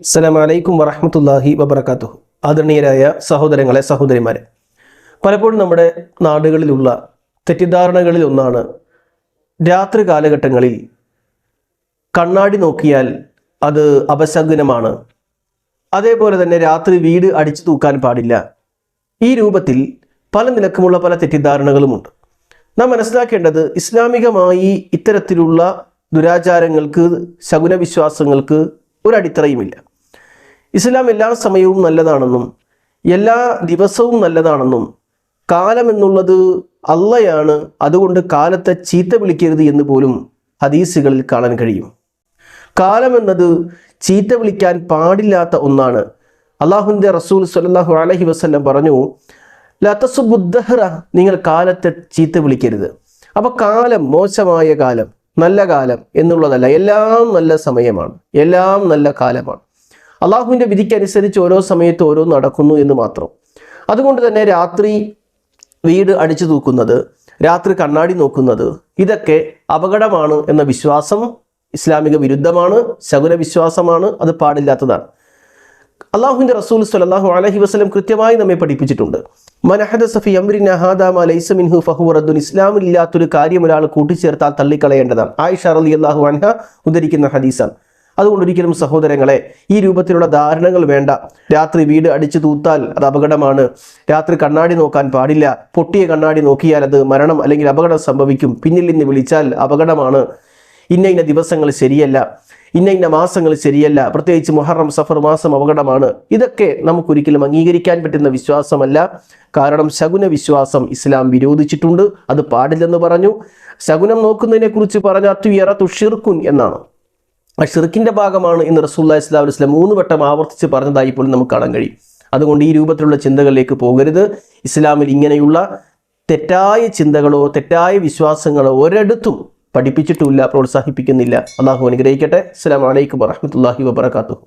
അസ്സലാമു അലൈക്കും വറഹ്മത്തുള്ളാഹി വബറകാതുഹു. ആദരണീയരായ സഹോദരങ്ങളെ, സഹോദരിമാരെ, പലപ്പോഴും നമ്മുടെ നാടുകളിലുള്ള തെറ്റിദ്ധാരണകളിൽ ഒന്നാണ് രാത്രി കാലഘട്ടങ്ങളിൽ കണ്ണാടി നോക്കിയാൽ അത് അപശകുനമാണ്, അതേപോലെ തന്നെ രാത്രി വീട് അടിച്ചു തൂക്കാൻ പാടില്ല. ഈ രൂപത്തിൽ പല നിലക്കുമുള്ള പല തെറ്റിദ്ധാരണകളുമുണ്ട്. നാം മനസ്സിലാക്കേണ്ടത്, ഇസ്ലാമികമായി ഇത്തരത്തിലുള്ള ദുരാചാരങ്ങൾക്ക്, ശകുന വിശ്വാസങ്ങൾക്ക് ഒരടിത്തറയുമില്ല. ഇസ്ലാം എല്ലാ സമയവും നല്ലതാണെന്നും എല്ലാ ദിവസവും നല്ലതാണെന്നും കാലം എന്നുള്ളത് അള്ളയാണ്, അതുകൊണ്ട് കാലത്തെ ചീത്ത വിളിക്കരുത് എന്ന് പോലും ഹദീസുകളിൽ കാണാൻ കഴിയും. കാലം എന്നത് ചീത്ത വിളിക്കാൻ പാടില്ലാത്ത ഒന്നാണ്. അള്ളാഹുവിൻ്റെ റസൂൽ സ്വല്ലല്ലാഹു അലൈഹി വസല്ലം പറഞ്ഞു, ലാ തസുബ്ബുദ്ദഹ്റ, നിങ്ങൾ കാലത്തെ ചീത്ത വിളിക്കരുത്. അപ്പോൾ കാലം മോശമായ കാലം, നല്ല കാലം എന്നുള്ളതല്ല, എല്ലാം നല്ല സമയമാണ്, എല്ലാം നല്ല കാലമാണ്. അള്ളാഹുവിൻ്റെ വിധിക്കനുസരിച്ച് ഓരോ സമയത്ത് ഓരോന്ന് നടക്കുന്നു എന്ന് മാത്രം. അതുകൊണ്ട് തന്നെ രാത്രി വീട് അടിച്ചു തൂക്കുന്നത്, രാത്രി കണ്ണാടി നോക്കുന്നത്, ഇതൊക്കെ അപകടമാണ് എന്ന വിശ്വാസം ഇസ്ലാമിക വിരുദ്ധമാണ്, ശകുന വിശ്വാസമാണ്, അത് പാടില്ലാത്തതാണ്. അള്ളാഹുവിൻ്റെ റസൂൽ സ്വല്ലല്ലാഹു അലൈഹി വസല്ലം കൃത്യമായി നമ്മെ പഠിപ്പിച്ചിട്ടുണ്ട്. മൻ അഹദസ ഫീ അംരിനാ ഹാദാ മാ ലൈസ മിൻഹു ഫഹുവ റദ്ദുൻ, ഇസ്ലാമിലില്ലാത്തൊരു കാര്യം ഒരാൾ കൂട്ടിച്ചേർത്താൽ തള്ളിക്കളയേണ്ടതാണ്. ആയിഷ റളിയല്ലാഹു അൻഹ ഉദ്ധരിക്കുന്ന ഹദീസാണ്. അതുകൊണ്ട് ഒരിക്കലും സഹോദരങ്ങളെ, ഈ രൂപത്തിലുള്ള ധാരണകൾ വേണ്ട. രാത്രി വീട് അടിച്ചു തൂത്താൽ അത് അപകടമാണ്, രാത്രി കണ്ണാടി നോക്കാൻ പാടില്ല, പൊട്ടിയ കണ്ണാടി നോക്കിയാൽ അത് മരണം അല്ലെങ്കിൽ അപകടം സംഭവിക്കും, പിന്നിൽ നിന്ന് വിളിച്ചാൽ അപകടമാണ്, ഇന്ന ഇന്ന ദിവസങ്ങൾ ശരിയല്ല, ഇന്ന ഇന്ന മാസങ്ങൾ ശരിയല്ല, പ്രത്യേകിച്ച് മുഹറം സഫർ മാസം അപകടമാണ്. ഇതൊക്കെ നമുക്കൊരിക്കലും അംഗീകരിക്കാൻ പറ്റുന്ന വിശ്വാസമല്ല. കാരണം ശകുന വിശ്വാസം ഇസ്ലാം വിരോധിച്ചിട്ടുണ്ട്, അത് പാടില്ലെന്ന് പറഞ്ഞു. ശകുനം നോക്കുന്നതിനെ കുറിച്ച് പറഞ്ഞ അത്യുയറത്തു ഷിർക്കുൻ എന്നാണ്. ആ ഷിർക്കിൻ്റെ ഭാഗമാണ് എന്ന് റസൂലുള്ളാഹി സ്വല്ലല്ലാഹു അലൈഹി വസല്ലം 3 വട്ടം ആവർത്തിച്ച് പറഞ്ഞതായി പോലും നമുക്ക് കാണാൻ കഴിയും. അതുകൊണ്ട് ഈ രൂപത്തിലുള്ള ചിന്തകളിലേക്ക് പോകരുത്. ഇസ്ലാമിൽ ഇങ്ങനെയുള്ള തെറ്റായ ചിന്തകളോ തെറ്റായ വിശ്വാസങ്ങളോ ഒരിടത്തും പഠിപ്പിച്ചിട്ടുമില്ല, പ്രോത്സാഹിപ്പിക്കുന്നില്ല. അള്ളാഹു അനുഗ്രഹിക്കട്ടെ. അസ്സലാമു അലൈക്കും വറഹ്മത്തുള്ളാഹി വബറകാതുഹു.